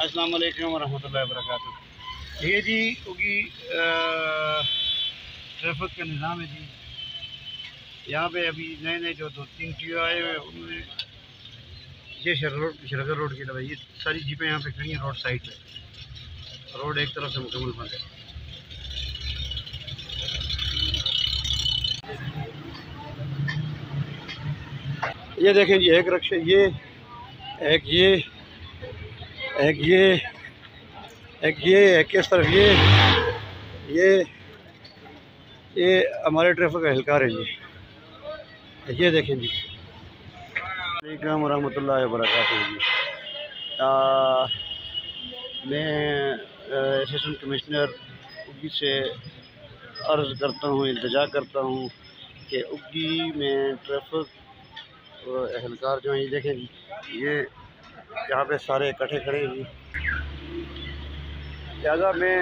अस्सलाम वालेकुम वरहमतुल्लाहि वबरकातुहू। ये जी क्योंकि ट्रैफिक का निज़ाम है जी। यहाँ पे अभी नए नए जो 2-3 टीओ आए हुए हैं उन्होंने ये शरगर रोड की तरफ ये सारी जीपें यहाँ पे खड़ी हैं रोड साइड पे। रोड एक तरफ से मुकम्मल बंद है। ये देखें जी, एक रक्षा एक ये एक किस तरफ ये हमारे ट्रैफिक का एहलकार है जी। ये देखें जी। वालेकुम रहमतुल्लाहि वबरकातुहू जी। मैं असिस्टेंट कमिश्नर उगी से अर्ज़ करता हूँ, इल्तिजा करता हूँ कि उगी में ट्रैफिक एहलकार जो हैं ये देखें जी, ये यहाँ पे सारे इकट्ठे खड़े हैं जी। लिहाजा मैं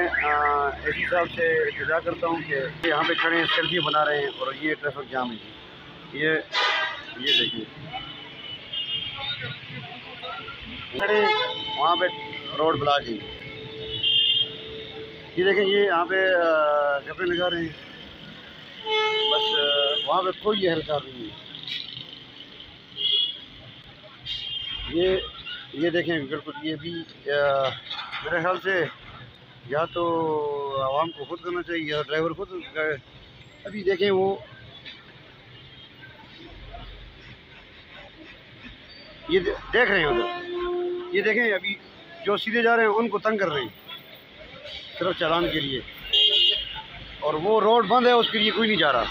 एसी साहब से इल्तिजा करता हूँ कि यहाँ पे खड़े हैं, सेल्फी बना रहे हैं और ये ट्रैफिक जाम है जी। ये देखिए खड़े वहाँ पे रोड ब्लॉक है। ये देखें, ये यहाँ पे कपड़े लगा रहे हैं, बस वहाँ पे कोई एहलकार नहीं है। ये देखें बिल्कुल, ये भी मेरे ख्याल से या तो आवाम को खुद करना चाहिए या ड्राइवर खुद। अभी देखें वो ये देख रहे हैं उधर, ये देखें अभी जो सीधे जा रहे हैं उनको तंग कर रहे हैं सिर्फ चालान के लिए, और वो रोड बंद है उसके लिए कोई नहीं जा रहा।